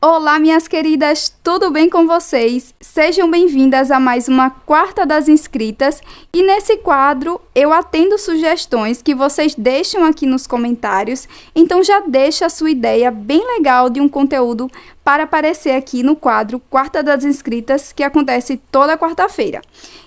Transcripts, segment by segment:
Olá, minhas queridas, tudo bem com vocês? Sejam bem-vindas a mais uma Quarta das Inscritas e nesse quadro eu atendo sugestões que vocês deixam aqui nos comentários, então já deixa a sua ideia bem legal de um conteúdo para aparecer aqui no quadro Quarta das Inscritas, que acontece toda quarta-feira.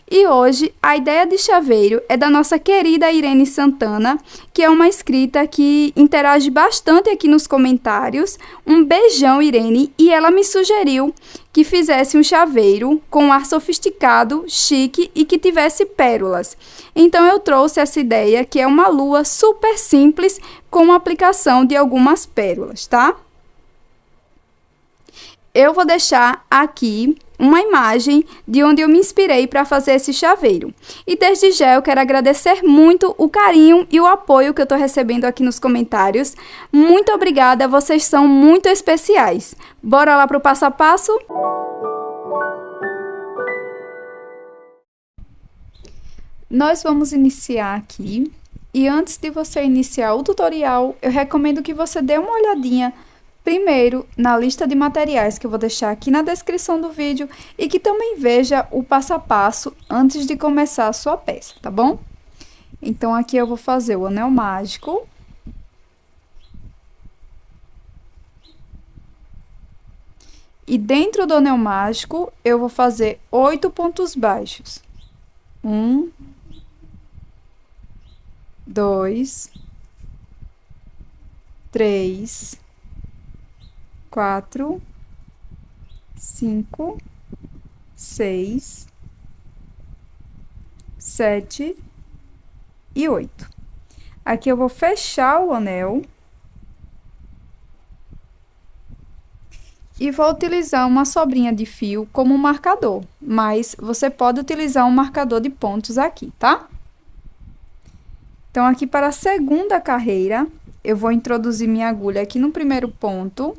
E hoje a ideia de chaveiro é da nossa querida Irene Santana, que é uma inscrita que interage bastante aqui nos comentários. Um beijão, Irene, e ela me sugeriu que fizesse um chaveiro com um ar sofisticado, chique e que tivesse pérolas. Então eu trouxe essa ideia, que é uma lua super simples com a aplicação de algumas pérolas, tá? Eu vou deixar aqui uma imagem de onde eu me inspirei para fazer esse chaveiro. E desde já eu quero agradecer muito o carinho e o apoio que eu estou recebendo aqui nos comentários. Muito obrigada, vocês são muito especiais. Bora lá para o passo a passo? Nós vamos iniciar aqui. E antes de você iniciar o tutorial, eu recomendo que você dê uma olhadinha primeiro na lista de materiais que eu vou deixar aqui na descrição do vídeo e que também veja o passo a passo antes de começar a sua peça, tá bom? Então, aqui eu vou fazer o anel mágico. E dentro do anel mágico, eu vou fazer 8 pontos baixos. 1, 2, 3, 4, 5, 6, 7 e 8. Aqui eu vou fechar o anel e vou utilizar uma sobrinha de fio como marcador, mas você pode utilizar um marcador de pontos aqui, tá? Então, aqui para a segunda carreira, eu vou introduzir minha agulha aqui no primeiro ponto.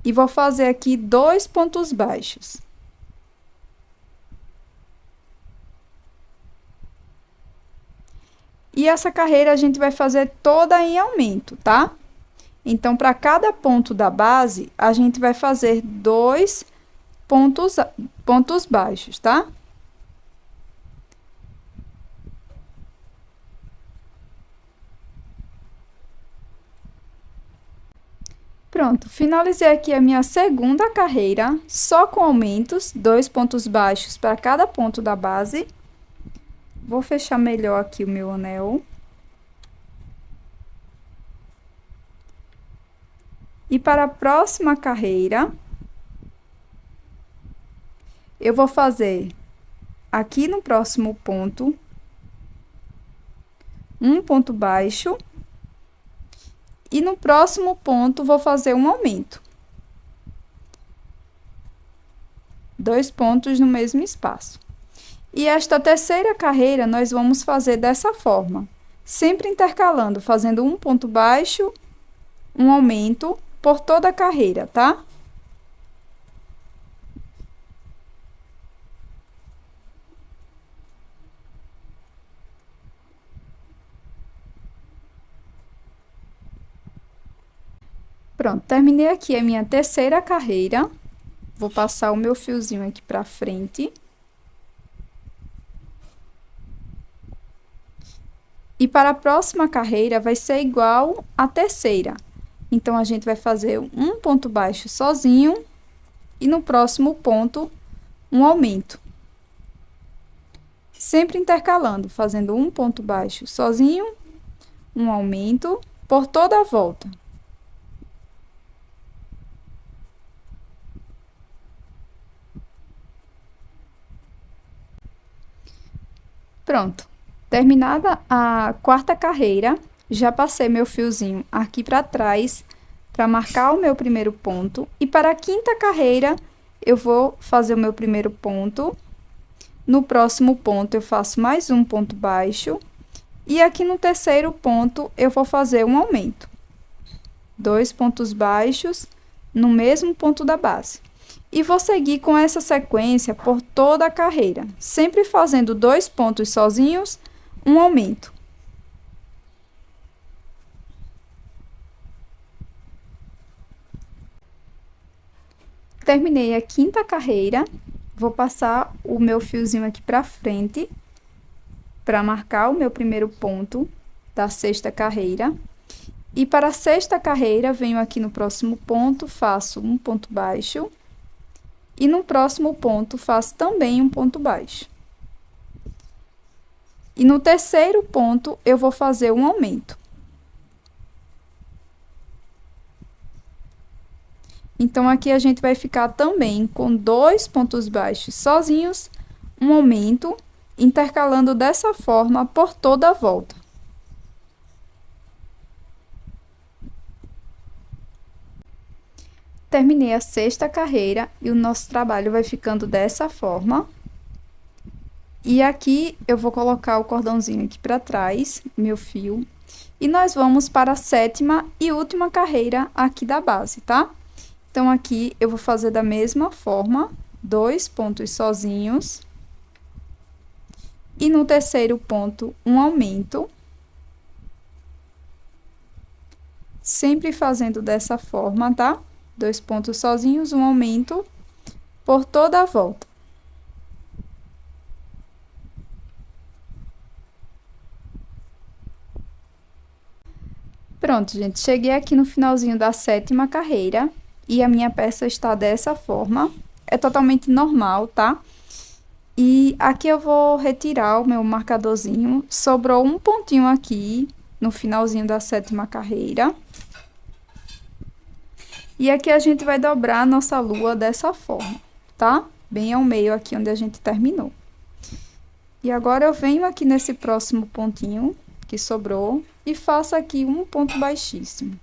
E vou fazer aqui 2 pontos baixos. E essa carreira a gente vai fazer toda em aumento, tá? Então, para cada ponto da base, a gente vai fazer 2 pontos baixos, tá? Pronto, finalizei aqui a minha segunda carreira, só com aumentos, 2 pontos baixos para cada ponto da base. Vou fechar melhor aqui o meu anel. E para a próxima carreira, eu vou fazer aqui no próximo ponto, um ponto baixo. E no próximo ponto, vou fazer um aumento. 2 pontos no mesmo espaço. E esta terceira carreira, nós vamos fazer dessa forma. Sempre intercalando, fazendo um ponto baixo, um aumento por toda a carreira, tá? Pronto, terminei aqui a minha terceira carreira. Vou passar o meu fiozinho aqui pra frente. E para a próxima carreira, vai ser igual à terceira. Então, a gente vai fazer um ponto baixo sozinho. E no próximo ponto, um aumento. Sempre intercalando, fazendo um ponto baixo sozinho, um aumento por toda a volta. Pronto, terminada a quarta carreira, já passei meu fiozinho aqui para trás para marcar o meu primeiro ponto. E para a quinta carreira, eu vou fazer o meu primeiro ponto. No próximo ponto, eu faço mais um ponto baixo. E aqui no terceiro ponto, eu vou fazer um aumento. 2 pontos baixos no mesmo ponto da base. E vou seguir com essa sequência por toda a carreira, sempre fazendo 2 pontos sozinhos, um aumento. Terminei a quinta carreira, vou passar o meu fiozinho aqui pra frente, para marcar o meu primeiro ponto da sexta carreira. E para a sexta carreira, venho aqui no próximo ponto, faço um ponto baixo. E no próximo ponto, faço também um ponto baixo. E no terceiro ponto, eu vou fazer um aumento. Então, aqui a gente vai ficar também com 2 pontos baixos sozinhos, um aumento, intercalando dessa forma por toda a volta. Terminei a sexta carreira e o nosso trabalho vai ficando dessa forma. E aqui eu vou colocar o cordãozinho aqui para trás, meu fio, e nós vamos para a sétima e última carreira aqui da base, tá? Então, aqui eu vou fazer da mesma forma, 2 pontos sozinhos. E no terceiro ponto, um aumento. Sempre fazendo dessa forma, tá? 2 pontos sozinhos, um aumento por toda a volta. Pronto, gente, cheguei aqui no finalzinho da sétima carreira e a minha peça está dessa forma. É totalmente normal, tá? E aqui eu vou retirar o meu marcadorzinho. Sobrou um pontinho aqui no finalzinho da sétima carreira. E aqui a gente vai dobrar a nossa lua dessa forma, tá? Bem ao meio aqui onde a gente terminou. E agora eu venho aqui nesse próximo pontinho que sobrou e faço aqui um ponto baixíssimo.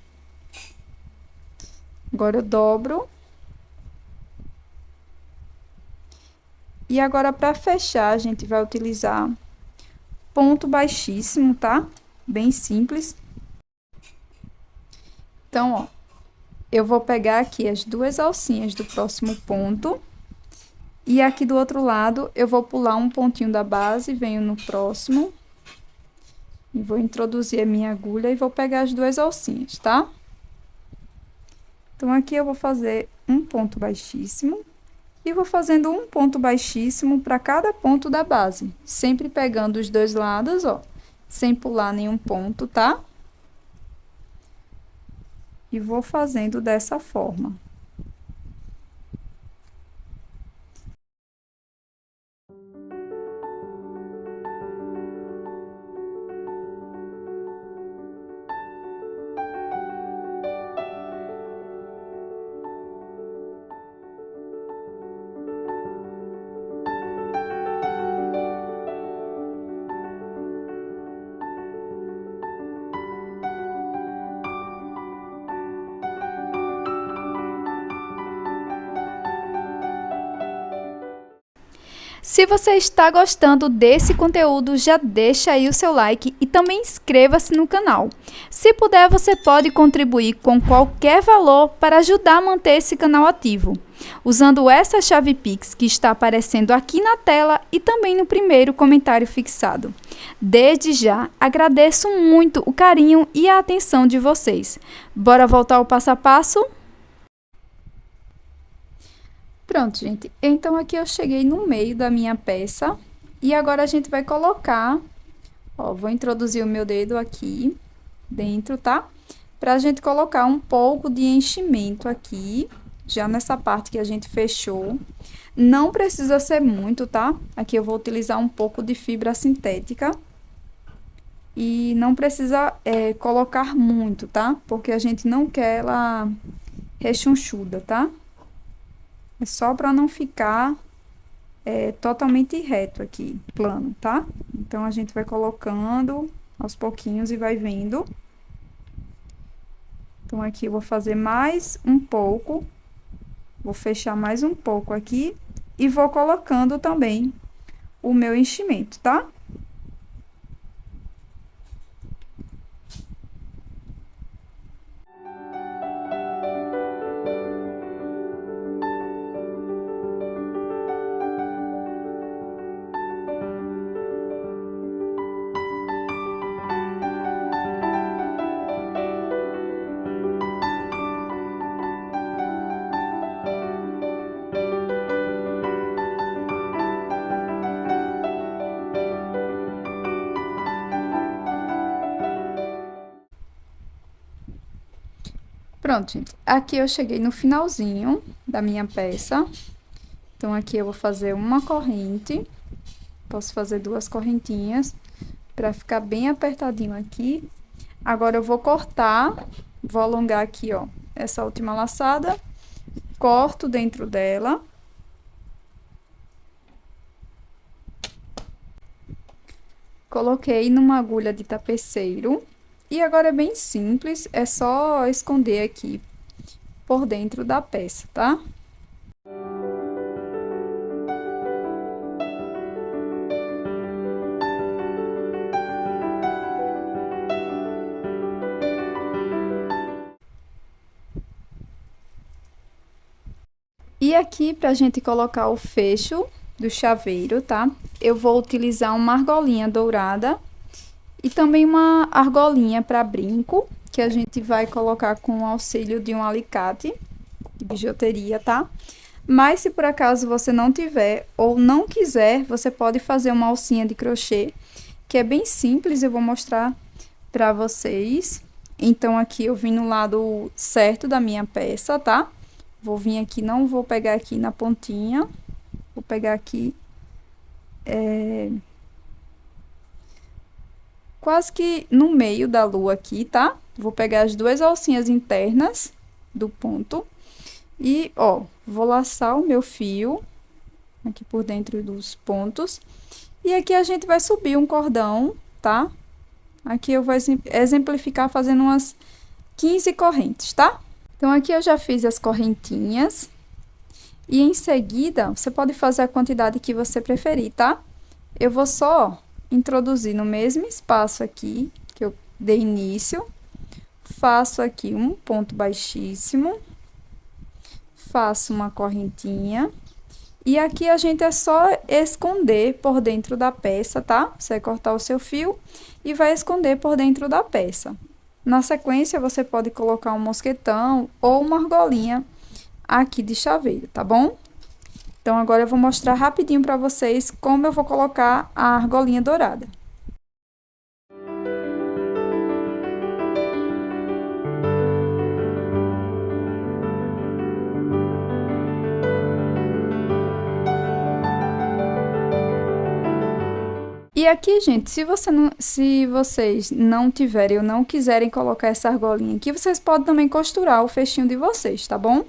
Agora eu dobro. E agora, para fechar, a gente vai utilizar ponto baixíssimo, tá? Bem simples. Então, ó, eu vou pegar aqui as 2 alcinhas do próximo ponto. E aqui do outro lado, eu vou pular um pontinho da base, venho no próximo. E vou introduzir a minha agulha e vou pegar as 2 alcinhas, tá? Então, aqui eu vou fazer um ponto baixíssimo. E vou fazendo um ponto baixíssimo para cada ponto da base. Sempre pegando os 2 lados, ó. Sem pular nenhum ponto, tá? E vou fazendo dessa forma. Se você está gostando desse conteúdo, já deixa aí o seu like e também inscreva-se no canal. Se puder, você pode contribuir com qualquer valor para ajudar a manter esse canal ativo, usando essa chave Pix que está aparecendo aqui na tela e também no primeiro comentário fixado. Desde já, agradeço muito o carinho e a atenção de vocês. Bora voltar ao passo a passo? Pronto, gente. Então, aqui eu cheguei no meio da minha peça. E agora, a gente vai colocar... Ó, vou introduzir o meu dedo aqui dentro, tá? Pra gente colocar um pouco de enchimento aqui, já nessa parte que a gente fechou. Não precisa ser muito, tá? Aqui eu vou utilizar um pouco de fibra sintética. E não precisa colocar muito, tá? Porque a gente não quer ela rechonchuda, tá? É só para não ficar totalmente reto aqui, plano, tá? Então, a gente vai colocando aos pouquinhos e vai vendo. Então, aqui eu vou fazer mais um pouco. Vou fechar mais um pouco aqui. E vou colocando também o meu enchimento, tá? Pronto, gente. Aqui eu cheguei no finalzinho da minha peça. Então, aqui eu vou fazer uma corrente. Posso fazer 2 correntinhas para ficar bem apertadinho aqui. Agora, eu vou cortar, vou alongar aqui, ó, essa última laçada. Corto dentro dela. Coloquei numa agulha de tapeceiro. E agora é bem simples, é só esconder aqui por dentro da peça, tá? E aqui, pra gente colocar o fecho do chaveiro, tá? Eu vou utilizar uma argolinha dourada e também uma argolinha para brinco, que a gente vai colocar com o auxílio de um alicate de bijuteria, tá? Mas se por acaso você não tiver ou não quiser, você pode fazer uma alcinha de crochê, que é bem simples, eu vou mostrar para vocês. Então, aqui eu vim no lado certo da minha peça, tá? Vou vir aqui, não vou pegar aqui na pontinha, vou pegar aqui quase que no meio da lua aqui, tá? Vou pegar as 2 alcinhas internas do ponto e, ó, vou laçar o meu fio aqui por dentro dos pontos. E aqui a gente vai subir um cordão, tá? Aqui eu vou exemplificar fazendo umas 15 correntes, tá? Então, aqui eu já fiz as correntinhas. E em seguida, você pode fazer a quantidade que você preferir, tá? Eu vou só introduzir no mesmo espaço aqui, que eu dei início. Faço aqui um ponto baixíssimo. Faço uma correntinha. E aqui a gente é só esconder por dentro da peça, tá? Você vai cortar o seu fio e vai esconder por dentro da peça. Na sequência, você pode colocar um mosquetão ou uma argolinha aqui de chaveiro, tá bom? Então, agora eu vou mostrar rapidinho para vocês como eu vou colocar a argolinha dourada. E aqui, gente, se vocês não tiverem ou não quiserem colocar essa argolinha aqui, vocês podem também costurar o fechinho de vocês, tá bom?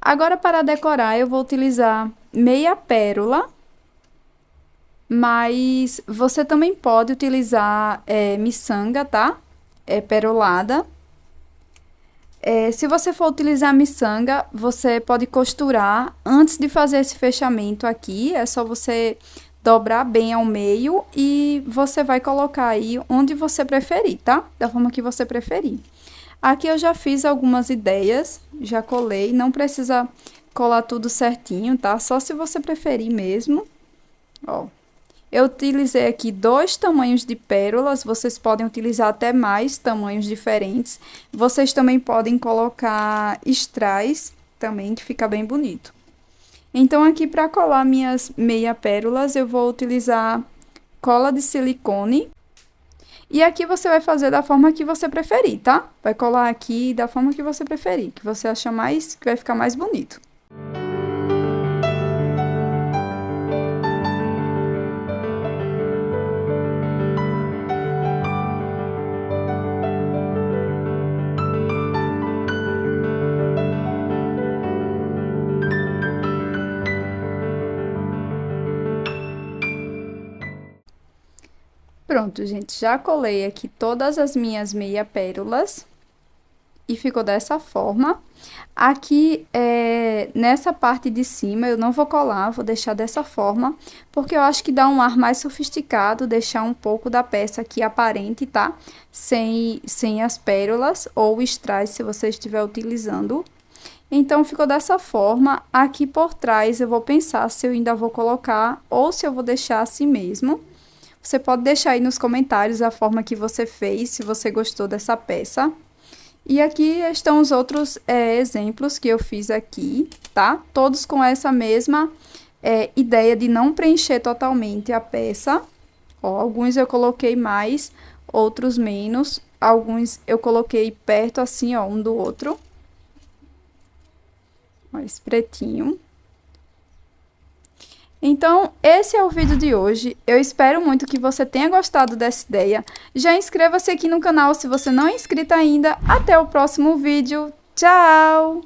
Agora, para decorar, eu vou utilizar meia pérola, mas você também pode utilizar miçanga, tá? Perolada. Se você for utilizar miçanga, você pode costurar antes de fazer esse fechamento aqui, é só você dobrar bem ao meio e você vai colocar aí onde você preferir, tá? Da forma que você preferir. Aqui eu já fiz algumas ideias, já colei, não precisa colar tudo certinho, tá? Só se você preferir mesmo. Ó, eu utilizei aqui 2 tamanhos de pérolas, vocês podem utilizar até mais tamanhos diferentes. Vocês também podem colocar strass também, que fica bem bonito. Então, aqui para colar minhas meia pérolas, eu vou utilizar cola de silicone. E aqui você vai fazer da forma que você preferir, tá? Vai colar aqui da forma que você preferir, que você acha mais, que vai ficar mais bonito. Pronto, gente, já colei aqui todas as minhas meia pérolas e ficou dessa forma. Aqui, nessa parte de cima, eu não vou colar, vou deixar dessa forma, porque eu acho que dá um ar mais sofisticado, deixar um pouco da peça aqui aparente, tá? Sem as pérolas ou strass, se você estiver utilizando. Então, ficou dessa forma. Aqui por trás, eu vou pensar se eu ainda vou colocar ou se eu vou deixar assim mesmo. Você pode deixar aí nos comentários a forma que você fez, se você gostou dessa peça. E aqui estão os outros exemplos que eu fiz aqui, tá? Todos com essa mesma ideia de não preencher totalmente a peça. Ó, alguns eu coloquei mais, outros menos. alguns eu coloquei perto assim, ó, um do outro. Ó, esse pretinho. Então, esse é o vídeo de hoje. Eu espero muito que você tenha gostado dessa ideia. Já inscreva-se aqui no canal se você não é inscrito ainda. Até o próximo vídeo. Tchau!